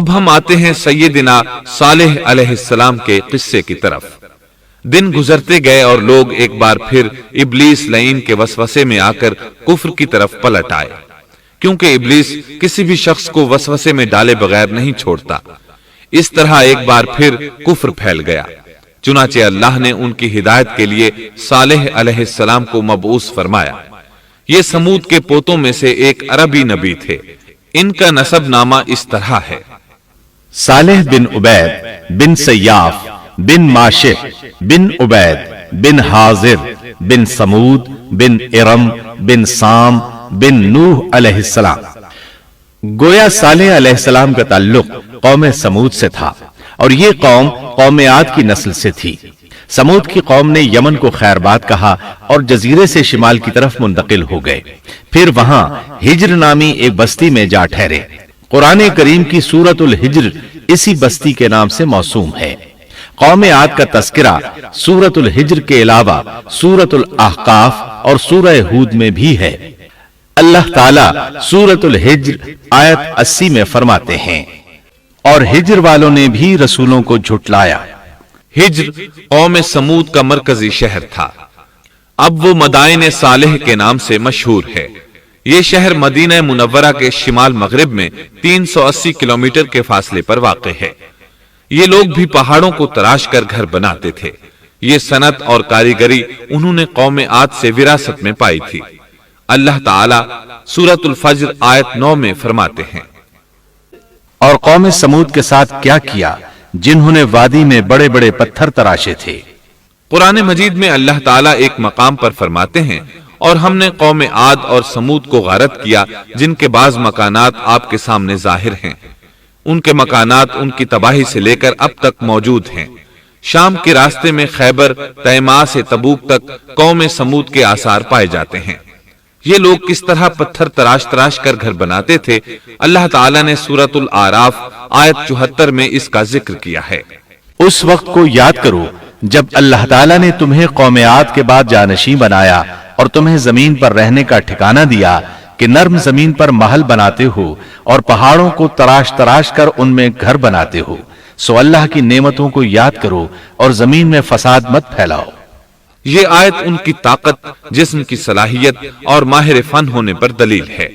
اب ہم آتے ہیں سیدنا صالح علیہ السلام کے قصے کی طرف۔ دن گزرتے گئے اور لوگ ایک بار پھر ابلیس لعین کے وسوسے میں آ کر کفر کی طرف پلٹ آئے، کیونکہ ابلیس کسی بھی شخص کو وسوسے میں ڈالے بغیر نہیں چھوڑتا۔ اس طرح ایک بار پھر کفر پھیل گیا، چنانچہ اللہ نے ان کی ہدایت کے لیے صالح علیہ السلام کو مبعوث فرمایا۔ یہ سمود کے پوتوں میں سے ایک عربی نبی تھے۔ ان کا نسب نامہ اس طرح ہے: صالح بن عبید بن سیاف بن ماشق بن عبید بن حاضر بن سمود بن ارم بن سام بن نوح علیہ السلام۔ گویا صالح علیہ السلام کا تعلق قوم سمود سے تھا، اور یہ قوم قوم عاد کی نسل سے تھی۔ سمود کی قوم نے یمن کو خیرباد کہا اور جزیرے سے شمال کی طرف منتقل ہو گئے، پھر وہاں ہجر نامی ایک بستی میں جا ٹھہرے۔ قرآن کریم کی سورۃ الحجر اسی بستی کے نام سے موسوم ہے۔ قوم عاد کا تذکرہ سورۃ الحجر کے علاوہ سورۃ الاحقاف اور سورہ ہود میں بھی ہے۔ اللہ تعالیٰ سورۃ الحجر آیت 80 میں فرماتے ہیں: اور ہجر والوں نے بھی رسولوں کو جھٹلایا۔ ہجر قوم سمود کا مرکزی شہر تھا۔ اب وہ مدائن صالح کے نام سے مشہور ہے۔ یہ شہر مدینہ منورہ کے شمال مغرب میں 380 کلومیٹر کے فاصلے پر واقع ہے۔ یہ لوگ بھی پہاڑوں کو تراش کر گھر بناتے تھے۔ یہ صنعت اور کاریگری انہوں نے قوم عاد سے وراثت میں پائی تھی۔ اللہ تعالیٰ سورۃ الفجر آیت 9 میں فرماتے ہیں: اور قوم سمود کے ساتھ کیا کیا جنہوں نے وادی میں بڑے بڑے پتھر تراشے تھے۔ قرآن مجید میں اللہ تعالیٰ ایک مقام پر فرماتے ہیں: اور ہم نے قوم عاد اور سمود کو غارت کیا جن کے بعض مکانات آپ کے سامنے ظاہر ہیں۔ ان کے مکانات ان کی تباہی سے لے کر اب تک موجود ہیں۔ شام کے راستے میں خیبر، تیماء سے تبوک تک قوم سمود کے آثار پائے جاتے ہیں۔ یہ لوگ کس طرح پتھر تراش تراش کر گھر بناتے تھے، اللہ تعالیٰ نے سورۃ الاعراف آیت 74 میں اس کا ذکر کیا ہے۔ اس وقت کو یاد کرو جب اللہ تعالیٰ نے تمہیں قوم عاد کے بعد جانشین بنایا اور تمہیں زمین پر رہنے کا ٹھکانہ دیا کہ نرم زمین پر محل بناتے ہو اور پہاڑوں کو تراش تراش کر ان میں گھر بناتے ہو۔ سو اللہ کی نعمتوں کو یاد کرو اور زمین میں فساد مت پھیلاؤ۔ یہ آیت ان کی طاقت، جسم کی صلاحیت اور ماہر فن ہونے پر دلیل ہے۔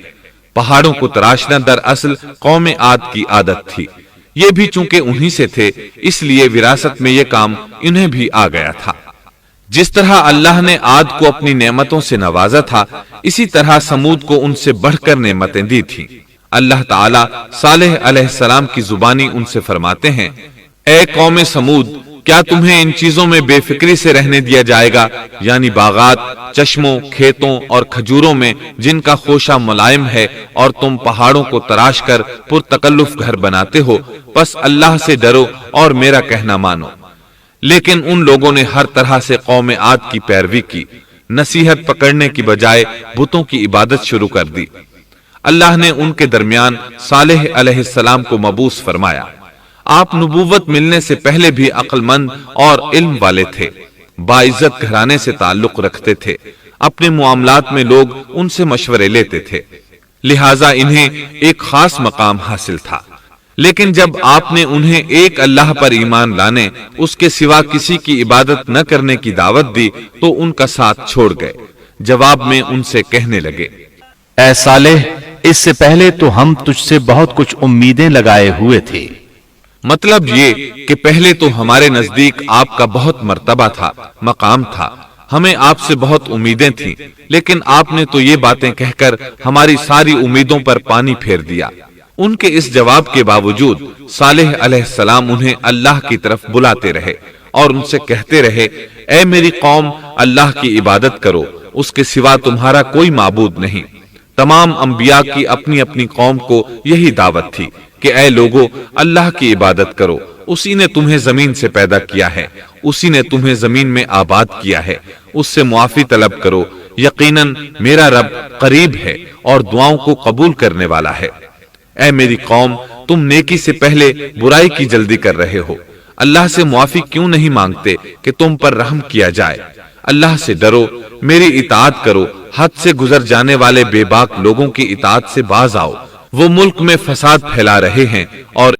پہاڑوں کو تراشنا دراصل قوم عاد کی عادت تھی۔ یہ بھی چونکہ انہی سے تھے، اس لیے وراثت میں یہ کام انہیں بھی آ گیا تھا۔ جس طرح اللہ نے عاد کو اپنی نعمتوں سے نوازا تھا، اسی طرح سمود کو ان سے بڑھ کر نعمتیں دی تھیں۔ اللہ تعالیٰ صالح علیہ السلام کی زبانی ان سے فرماتے ہیں: اے قوم سمود، کیا تمہیں ان چیزوں میں بے فکری سے رہنے دیا جائے گا، یعنی باغات، چشموں، کھیتوں اور کھجوروں میں جن کا خوشہ ملائم ہے، اور تم پہاڑوں کو تراش کر پرتکلف گھر بناتے ہو؟ پس اللہ سے ڈرو اور میرا کہنا مانو۔ لیکن ان لوگوں نے ہر طرح سے قوم عاد کی پیروی کی، نصیحت پکڑنے کی بجائے بتوں کی عبادت شروع کر دی۔ اللہ نے ان کے درمیان صالح علیہ السلام کو مبعوث فرمایا۔ آپ نبوت ملنے سے پہلے بھی عقل مند اور علم والے تھے، باعزت گھرانے سے تعلق رکھتے تھے، اپنے معاملات میں لوگ ان سے مشورے لیتے تھے، لہٰذا انہیں ایک خاص مقام حاصل تھا۔ لیکن جب آپ نے انہیں ایک اللہ پر ایمان لانے، اس کے سوا کسی کی عبادت نہ کرنے کی دعوت دی تو ان کا ساتھ چھوڑ گئے۔ جواب میں ان سے کہنے لگے: اے صالح، اس سے پہلے تو ہم تجھ سے بہت کچھ امیدیں لگائے ہوئے تھے۔ مطلب یہ کہ پہلے تو ہمارے نزدیک آپ کا بہت مرتبہ تھا، مقام تھا، ہمیں آپ سے بہت امیدیں تھیں، لیکن آپ نے تو یہ باتیں کہہ کر ہماری ساری امیدوں پر پانی پھیر دیا۔ ان کے اس جواب کے باوجود صالح علیہ السلام انہیں اللہ کی طرف بلاتے رہے اور ان سے کہتے رہے: اے میری قوم، اللہ کی عبادت کرو، اس کے سوا تمہارا کوئی معبود نہیں۔ تمام انبیاء کی اپنی اپنی قوم کو یہی دعوت تھی کہ اے لوگو، اللہ کی عبادت کرو، اسی نے تمہیں زمین سے پیدا کیا ہے، اسی نے تمہیں زمین میں آباد کیا ہے، اس سے معافی طلب کرو، یقیناً میرا رب قریب ہے اور دعاؤں کو قبول کرنے والا ہے۔ اے میری قوم، تم نیکی سے پہلے برائی کی جلدی کر رہے ہو، اللہ سے معافی کیوں نہیں مانگتے کہ تم پر رحم کیا جائے؟ اللہ سے ڈرو، میری اطاعت کرو، حد سے گزر جانے والے بے باک لوگوں کی اطاعت سے باز آؤ، وہ ملک میں فساد پھیلا رہے ہیں اور